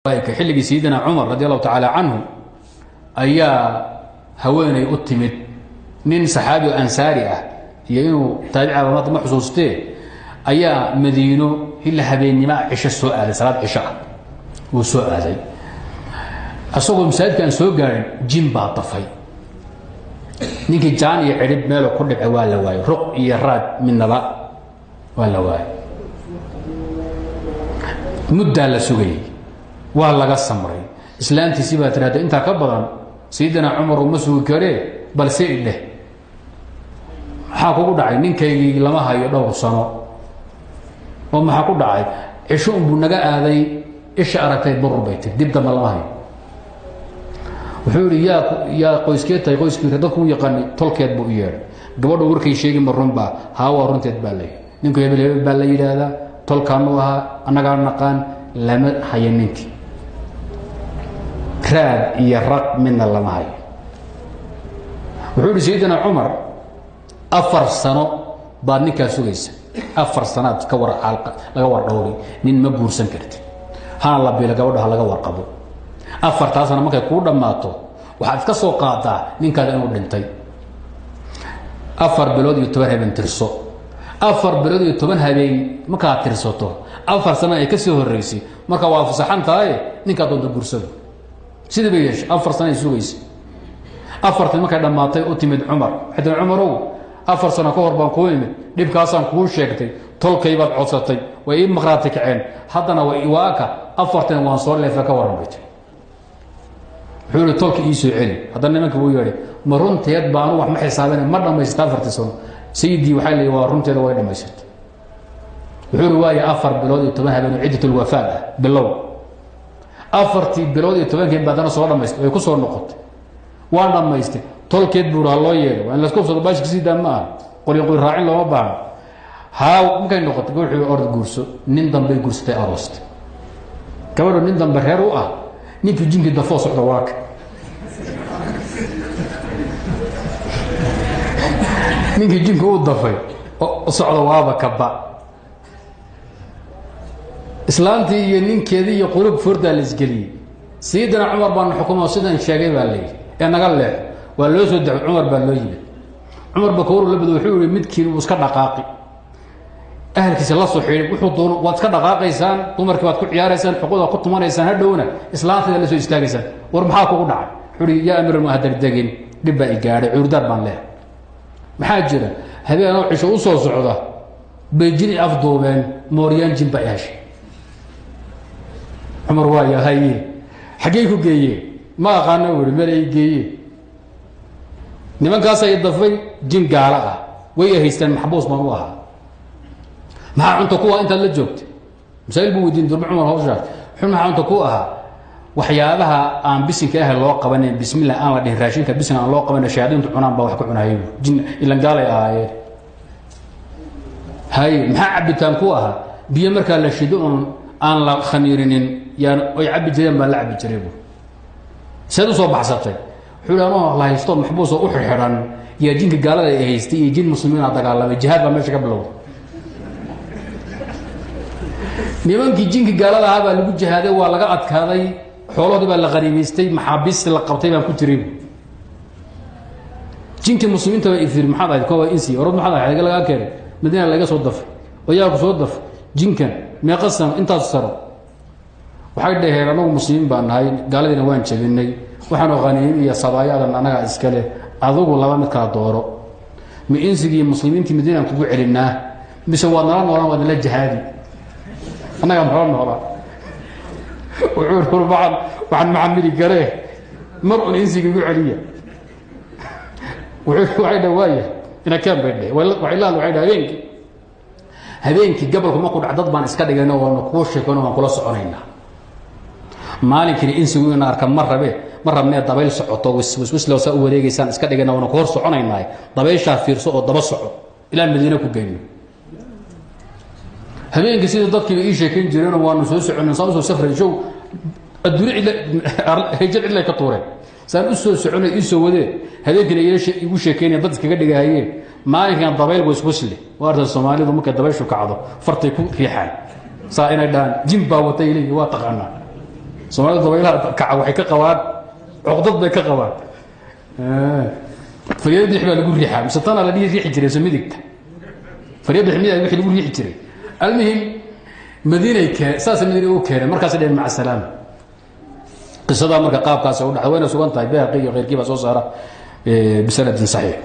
xilligii Sayyidina Umar radiyallahu ta'ala anhu ayaa haweenay u timid nin saxaabi ansaari ah iyo inuu taabica ma xusuustee ayaa Madiino ila habeenima cisho soo aaday salaad cisho uu soo aaday asagoo masaajidkan soo gaarin jin baa tafay ninkii jaan iyo cirib meel ku dhibay waa la waayay ruq iyo raad midnaba waa la waayay mudda la sugay waa laga samray islaantiisi baa tiraahday inta ka badan Sayyidina Umar uma sugi kare bal seedeh waxa kugu dhacay ninkaygii lama hayo dhowr sano oo waxa ku dhacay cisho buu naga aaday isha aragtay burbaytay dib dama lama hayo wuxuu yaa qoyskeetay qoyskii dadku yaqaan tolkeed buu yeeray gabadhu warkay sheegay marunba haawa runteed baa leeyahay ninku hebel baa la yiraahdaa tolkaanu aha anaga naqaan lama hayo ninkii raad iyo raq minna lama hayo wuxuu Sayyidina Umar 4 sano baad ninka sugaysa 4 sanaad ka war xalqa laga war dhowri nin ma guursan kartid haan la biila gabadha laga warqabo 4 sano markay ku dhamaato waxaad ka soo qaadaa ninkaada inuu dhintay 4 bilood iyo 10 habeen tirso 4 bilood iyo 10 habeen marka tirsato 4 sano ay ka soo horeysay marka waa fasaxan tahay ninka doonta guursado sidii bay yeeshay 4 sano ay sugaysa 4 markay dhamaatay u timid Umar haddii Umarow 4 sano ka hor baan ku imid dibkaasaan ku sheegtay tolkay baad codsatay way maqraatay kaceen haddana way iwaaka 4 waan soo leefa ka waran baytay wuxuu tolkay ii soo celi haddana nimanka wuu yeeray ma runteed baan wax ma xisaabeen ma dhamaystaa 4 sano sayidii waxa leeyahay waa runteeda way dhamaysatay wuxuu waayay 4 bilood iyo 10 habeen ciidatul wafaad bilow 4 bilood iyo 10 keen baadana soo dhamaystay way ku soo noqotay waan dhamaystay tolkeed buu loo yeeray waan la isku soo baash kasii daamaa qori raacin loo baahan haa markay noqotay wuxuu orod guurso nin dambe guursatay aroostay gabadhu nin dambe reer u ah ninkii jinki dafo socda waak ninkii jinki u dafay oo socda waaba kaba islaantii iyo ninkeedii iyo qulub furda la isgeliyay Sayyidina Umar baan xukumo sidan sheegay baa leeyahay ee naga leex waa loo soo dacay Umar baa loo yimid Umar bakoor labadu wuxuu yiri midkiin uu iska dhaqaaqi ahalkiisa la soo xiriir wuxuu doon waad iska dhaqaaqaysaan dumarkii waad ku ciyaaraysaan xuquuqda ku tumanaysaan hadhowna islaantada la soo istaagaysaan war maxaa kugu dhacay xuri yaa amir ma hadar dagin dibba i gaaray urdaar baan leeyahay maxaa jira habeen oo cisho u soo socda beejin afdoobeen mooriyaan jinba yaashay Umar waa yahay xagee ku geeyay ma aqaano wari meel ay geeyay nimankaas ay dafay jin gaala ah way haystaan maxbuus baan u ahaa ma cunto kuwa inta la joogtay misaal buu wadiin durba Umar hawsha xun ma cunto ku ahaa waxyaabaha aan bisinka ah loo qabanay bismillaah aan la dhihin raashinka bisin aan loo qabanay shaadintu cunaan baa wax ku cunaayay jin ila gaala ahaayeen hay ma cabitaan ku ahaa biyo marka la shido aan la khamiirinin yaan ay cabi jireen ma la cabi jireen sidoo soo baxsatay xulaano la haysto maxbuus oo u xirxiran ya jinka gaalada ay haystay iyo jin muslimiin ah dagaalamay jihad ba meesha ka bilowday nimankii jinka gaalada ah baa lagu jihaaday waa laga adkaaday xoolahoodii baa la qariimaystay maxaabiis la qabtay baan ku jiray jinka muslimiinta way ifir maxad ay kooba insi orod maxad ay laga keenay Madiina laga soo daf wayaa ku soo daf jinkan meeqasan intaas saro waxay dhaheen anagu muslimiin baan nahay gaaladina waan jabinay waxaan oqaanay iyo sabaayaadan anaga iska leh adugu laba mid kala dooro ma insigii muslimiintii Madiina kugu celinaa mise waa noolaan la jihaadi anaga maxaan noolaa wuxuu waxaan macamili garee mar oo insigii ugu celiya wuxuu waxay dhawaaya ina ka beedhay waxay la habeenkii gabalku ma ku dhacdad baan iska dhigayna oo ku sheekano waan kula soconaynaa maalinkii insigu ina arka marrabne dabayl socoto wis loo soo wareegaysan iska dhigayna waan ku hor soconaynaa dabaysha fiirso oo daba soco ila Madiina ku geeyno habeenkii sida dadkii ay sheekeen jireen waanu soo soconay soo safray show adduun ila hejir ila ka tuureen saan u soo soconay isoo wade habeenkii igu sheekeen dad iskaga dhigayeen maalinkan dabayl waswasle waarta Soomaalidu markay dabayshu kacdo fartay ku riixaan saa inay dhaan jin baa watay ilaa waa taqaana soomaalida dabaylaha kaca waxay ka qabaan cuqdad bay ka qabaan faryada bidix baa lagu riixaa mise tana la riixi jiray soo midigta faryada bidix midig wixii lagu riixi jiray almuhim madiinay saas madiina u keenay markaas dheen maca salaam qisada marka qaabkaas u dhaxay wayna sugan tahay baaqi iyo qeyrkii baa soo saara bisanadin saxiix